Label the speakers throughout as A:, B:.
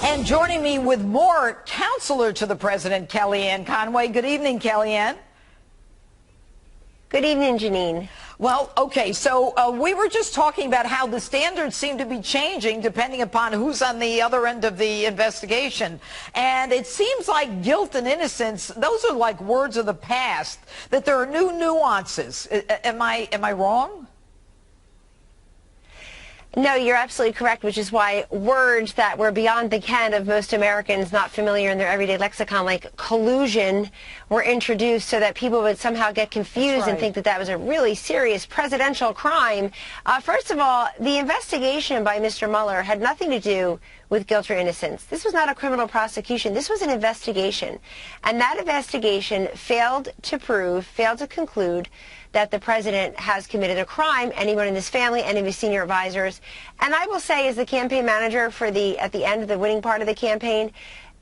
A: And joining me with more, counselor to the president, Kellyanne Conway. Good evening, Kellyanne.
B: Good evening, Janine.
A: Well, okay, so we were just talking about how the standards seem to be changing depending upon who's on the other end of the investigation. And it seems like guilt and innocence, those are like words of the past, that there are new nuances. Am I wrong?
B: No, you're absolutely correct, which is why words that were beyond the ken of most Americans, not familiar in their everyday lexicon, like collusion, were introduced so that people would somehow get confused and think that that was a really serious presidential crime. First of all, the investigation by Mr. Mueller had nothing to do with guilt or innocence. This was not a criminal prosecution. This was an investigation. And that investigation failed to conclude that the president has committed a crime, anyone in his family, any of his senior advisors. And I will say, as the campaign manager for at the end of the winning part of the campaign,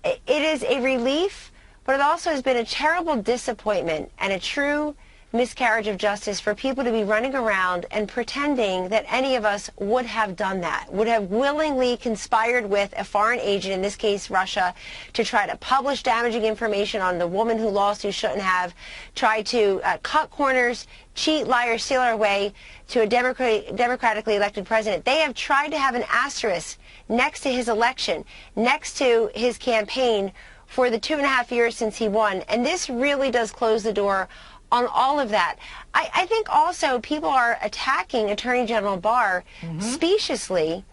B: it is a relief, but it also has been a terrible disappointment and a true miscarriage of justice for people to be running around and pretending that any of us would have done that, would have willingly conspired with a foreign agent, in this case Russia, to try to publish damaging information on the woman who lost, who shouldn't have, try to cut corners, cheat, lie, or steal our way to a democratically elected president. They have tried to have an asterisk next to his election, next to his campaign for the 2.5 years since he won. And this really does close the door on all of that. I think also people are attacking Attorney General Barr speciously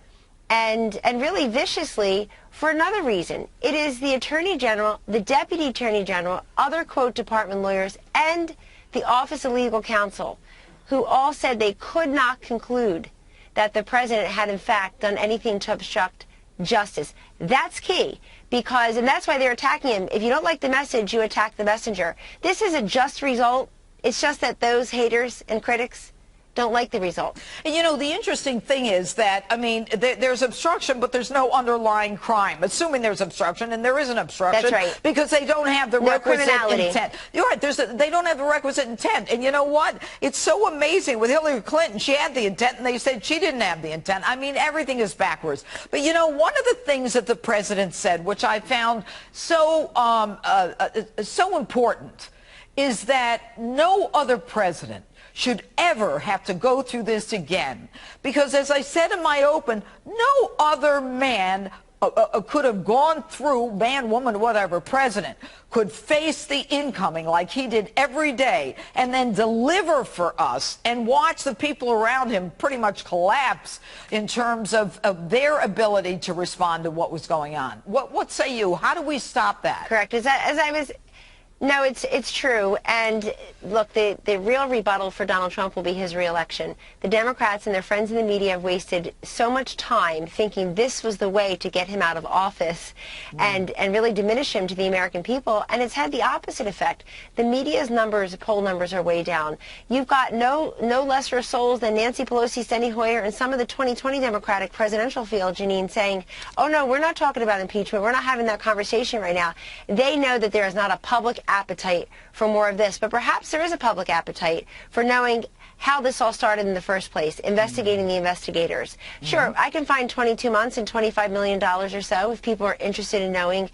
B: and really viciously for another reason. It is the Attorney General, the Deputy Attorney General, other, quote, department lawyers, and the Office of Legal Counsel, who all said they could not conclude that the president had in fact done anything to obstruct justice. That's key, because, and that's why they're attacking him. If you don't like the message, you attack the messenger. This is a just result. It's just that those haters and critics don't like the result.
A: And you know, the interesting thing is that, I mean, there's obstruction, but there's no underlying crime. Assuming there's obstruction, and there is an obstruction.
B: That's right.
A: Because they don't have the requisite intent. You're right. They don't have the requisite intent. And you know what? It's so amazing. With Hillary Clinton, she had the intent, and they said she didn't have the intent. I mean, everything is backwards. But you know, one of the things that the president said, which I found so important, is that no other president should ever have to go through this again. Because as I said in my open, no other man could have gone through, man, woman, whatever, president, could face the incoming like he did every day and then deliver for us and watch the people around him pretty much collapse in terms of their ability to respond to what was going on. What say you? How do we stop that?
B: Correct. No, it's true. And look, the real rebuttal for Donald Trump will be his reelection. The Democrats and their friends in the media have wasted so much time thinking this was the way to get him out of office and really diminish him to the American people. And it's had the opposite effect. The media's numbers, poll numbers, are way down. You've got no lesser souls than Nancy Pelosi, Steny Hoyer, and some of the 2020 Democratic presidential field, Janine, saying, oh, no, we're not talking about impeachment. We're not having that conversation right now. They know that there is not a public appetite for more of this, but perhaps there is a public appetite for knowing how this all started in the first place, investigating the investigators. Sure, I can find 22 months and $25 million or so if people are interested in knowing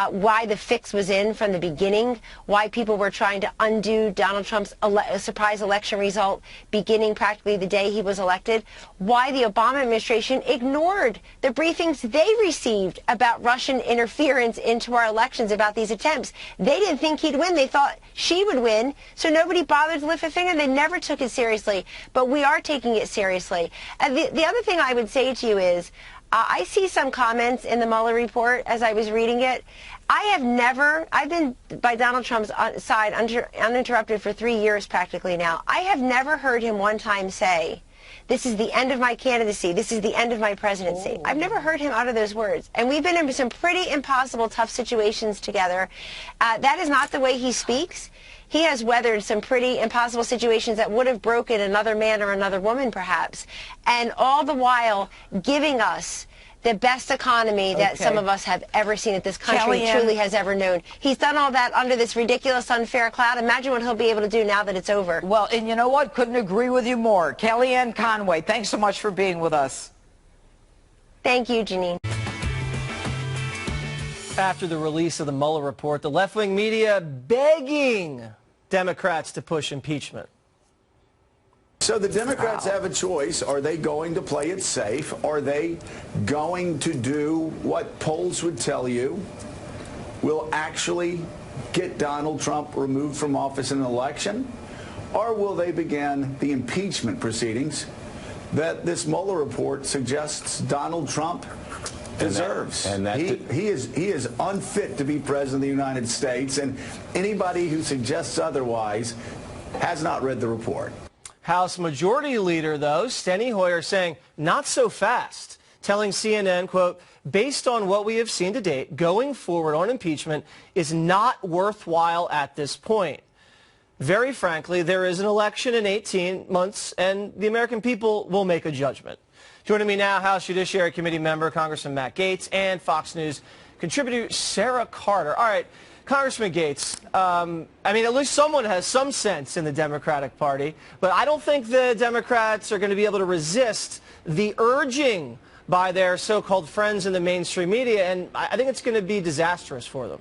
B: why the fix was in from the beginning, why people were trying to undo Donald Trump's surprise election result beginning practically the day he was elected, why the Obama administration ignored the briefings they received about Russian interference into our elections, about these attempts. They didn't think he'd win. They thought she would win, so nobody bothered to lift a finger. They never took it seriously, but we are taking it seriously. And the other thing I would say to you is, I see some comments in the Mueller report as I was reading it. I've been by Donald Trump's side uninterrupted for 3 years practically now. I have never heard him one time say, this is the end of my candidacy, this is the end of my presidency. I've never heard him utter those words. And we've been in some pretty impossible, tough situations together. That is not the way he speaks. He has weathered some pretty impossible situations that would have broken another man or another woman, perhaps. And all the while giving us the best economy that some of us have ever seen, that this country truly has ever known. He's done all that under this ridiculous, unfair cloud. Imagine what he'll be able to do now that it's over.
A: Well, and you know what? Couldn't agree with you more. Kellyanne Conway, thanks so much for being with us.
B: Thank you, Janine.
C: After the release of the Mueller report, the left-wing media begging Democrats to push impeachment.
D: So the Democrats have a choice. Are they going to play it safe? Are they going to do what polls would tell you will actually get Donald Trump removed from office in an election? Or will they begin the impeachment proceedings that this Mueller report suggests Donald Trump deserves? He is unfit to be president of the United States, and anybody who suggests otherwise has not read the report.
C: House Majority Leader, though, Steny Hoyer, saying not so fast, telling CNN, quote, based on what we have seen to date, going forward on impeachment is not worthwhile at this point. Very frankly, there is an election in 18 months, and the American people will make a judgment. Joining me now, House Judiciary Committee member Congressman Matt Gaetz and Fox News contributor Sarah Carter. All right, Congressman Gaetz, I mean, at least someone has some sense in the Democratic Party, but I don't think the Democrats are going to be able to resist the urging by their so-called friends in the mainstream media, and I think it's going to be disastrous for them.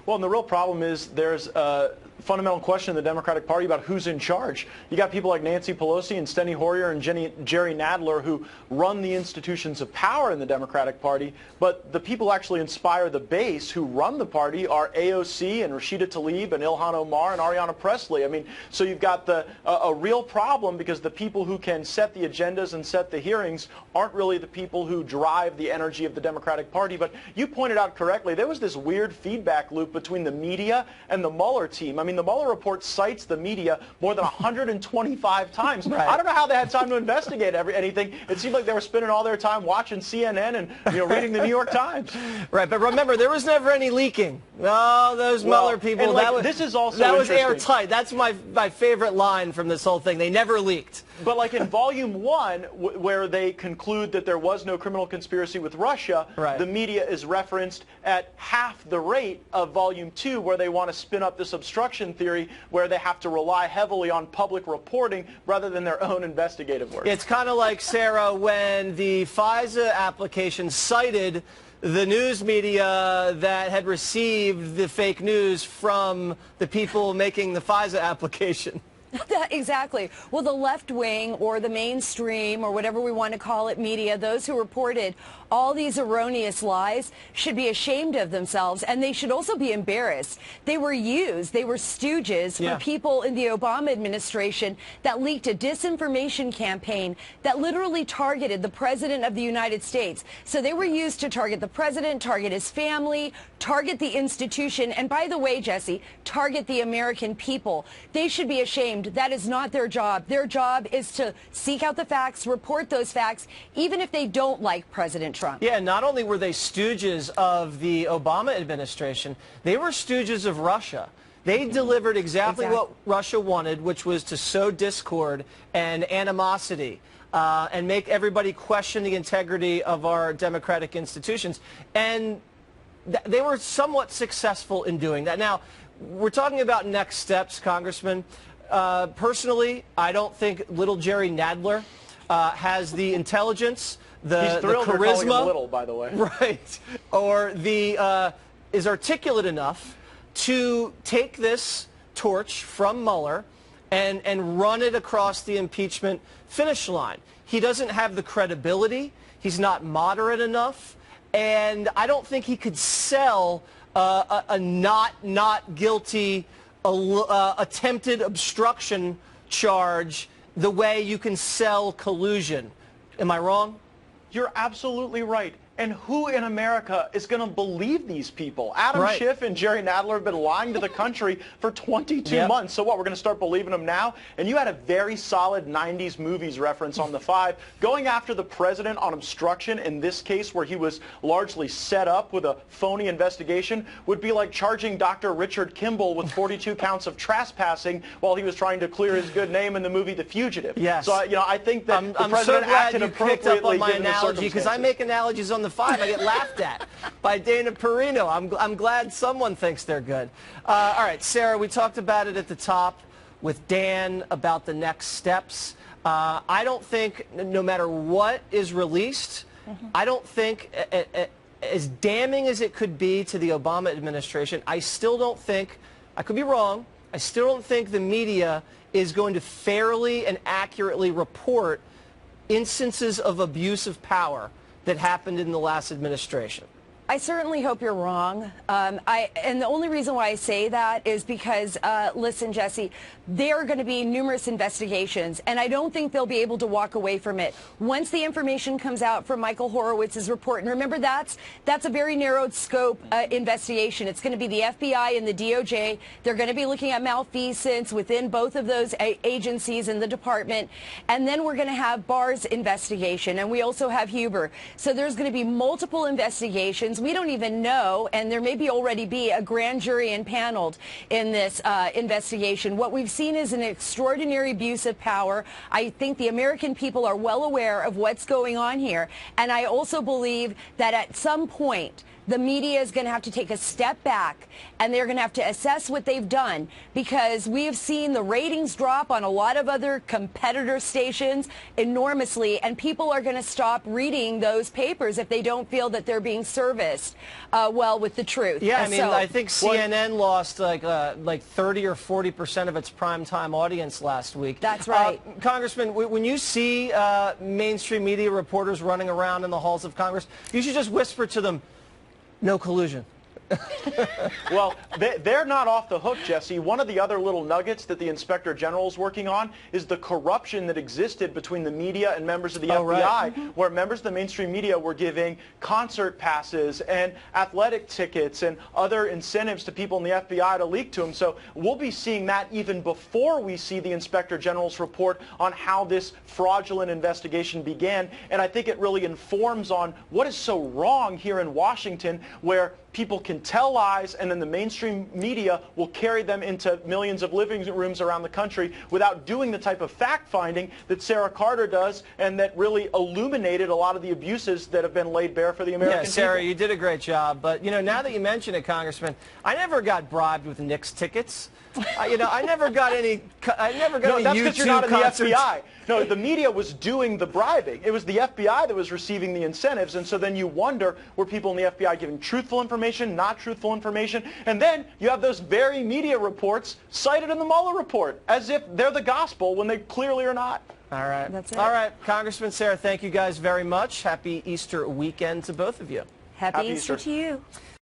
E: Well, and the real problem is there's a fundamental question in the Democratic Party about who's in charge. You got people like Nancy Pelosi and Steny Hoyer and Jerry Nadler who run the institutions of power in the Democratic Party, but the people who actually inspire the base who run the party are AOC and Rashida Tlaib and Ilhan Omar and Ariana Presley. I mean, so you've got a real problem because the people who can set the agendas and set the hearings aren't really the people who drive the energy of the Democratic Party. But you pointed out correctly, there was this weird feedback loop between the media and the Mueller team. I mean, the Mueller report cites the media more than 125 times.
C: Right.
E: I don't know how they had time to investigate anything. It seemed like they were spending all their time watching CNN and reading the New York Times.
C: Right, but remember, there was never any leaking. Oh, those Mueller people.
E: This is also
C: that was
E: interesting.
C: airtight. That's my favorite line from this whole thing. They never leaked.
E: But like in Volume 1, where they conclude that there was no criminal conspiracy with Russia,
C: right,
E: the media is referenced at half the rate of Volume 2, where they want to spin up this obstruction theory, where they have to rely heavily on public reporting rather than their own investigative work.
C: It's kind of like, Sarah, when the FISA application cited the news media that had received the fake news from the people making the FISA application.
F: Exactly. Well, the left wing or the mainstream or whatever we want to call it media, those who reported all these erroneous lies should be ashamed of themselves, and they should also be embarrassed. They were used, they were stooges for people in the Obama administration that leaked a disinformation campaign that literally targeted the President of the United States. So they were used to target the President, target his family, target the institution, and by the way, Jesse, target the American people. They should be ashamed. That is not their job. Their job is to seek out the facts, report those facts, even if they don't like President Trump.
C: Yeah, not only were they stooges of the Obama administration, they were stooges of Russia. They delivered exactly what Russia wanted, which was to sow discord and animosity and make everybody question the integrity of our democratic institutions. And they were somewhat successful in doing that. Now, we're talking about next steps, Congressman. Personally, I don't think little Jerry Nadler has the intelligence, the charisma,
E: little, by the way,
C: right, or is articulate enough to take this torch from Mueller and run it across the impeachment finish line. He doesn't have the credibility. He's not moderate enough, and I don't think he could sell a not guilty attempted obstruction charge the way you can sell collusion. Am I wrong?
E: You're absolutely right. And who in America is going to believe these people? Adam Schiff and Jerry Nadler have been lying to the country for 22 months. So what, we're going to start believing them now? And you had a very solid 90s movies reference on the 5. Going after the president on obstruction in this case where he was largely set up with a phony investigation would be like charging Dr. Richard Kimball with 42 counts of trespassing while he was trying to clear his good name in the movie The Fugitive.
C: Yes.
E: So, I think that the
C: I'm
E: president
C: so glad
E: acted
C: you picked up
E: appropriately
C: on my
E: given the
C: analogy, because I
E: circumstances.
C: make analogies on the 5. I get laughed at by Dana Perino. I'm glad someone thinks they're good. All right, Sarah, we talked about it at the top with Dan about the next steps. I don't think, no matter what is released, I don't think as damning as it could be to the Obama administration, I still don't think, I could be wrong, I still don't think the media is going to fairly and accurately report instances of abuse of power that happened in the last administration.
F: I certainly hope you're wrong. And the only reason why I say that is because, listen, Jesse, there are going to be numerous investigations, and I don't think they'll be able to walk away from it. Once the information comes out from Michael Horowitz's report, and remember that's a very narrowed scope investigation. It's going to be the FBI and the DOJ. They're going to be looking at malfeasance within both of those agencies in the department. And then we're going to have Barr's investigation, and we also have Huber. So there's going to be multiple investigations. We don't even know, and there may be already be a grand jury impaneled in this investigation. What we've seen is an extraordinary abuse of power. I think the American people are well aware of what's going on here, and I also believe that at some point the media is going to have to take a step back, and they're going to have to assess what they've done, because we have seen the ratings drop on a lot of other competitor stations enormously, and people are going to stop reading those papers if they don't feel that they're being serviced well with the truth.
C: Yeah, I mean, I think CNN lost like 30 or 40% of its primetime audience last week.
F: That's right.
C: Congressman, when you see mainstream media reporters running around in the halls of Congress, you should just whisper to them, no collusion.
E: Well, they're not off the hook, Jesse. One of the other little nuggets that the Inspector General is working on is the corruption that existed between the media and members of the FBI,
C: right.
E: where members of the mainstream media were giving concert passes and athletic tickets and other incentives to people in the FBI to leak to them. So we'll be seeing that even before we see the Inspector General's report on how this fraudulent investigation began. And I think it really informs on what is so wrong here in Washington, where people can tell lies, and then the mainstream media will carry them into millions of living rooms around the country without doing the type of fact-finding that Sarah Carter does, and that really illuminated a lot of the abuses that have been laid bare for the American people.
C: Yeah, Sarah, you did a great job. But, you know, now that you mention it, Congressman, I never got bribed with Knicks tickets. I never got any.
E: No, that's because you're not in the FBI. No, the media was doing the bribing. It was the FBI that was receiving the incentives, and so then you wonder, were people in the FBI giving truthful information, not truthful information? And then you have those very media reports cited in the Mueller report, as if they're the gospel when they clearly are not.
C: All right.
F: That's it.
C: All right, Congressman, Sarah, thank you guys very much. Happy Easter weekend to both of you.
F: Happy Easter to you.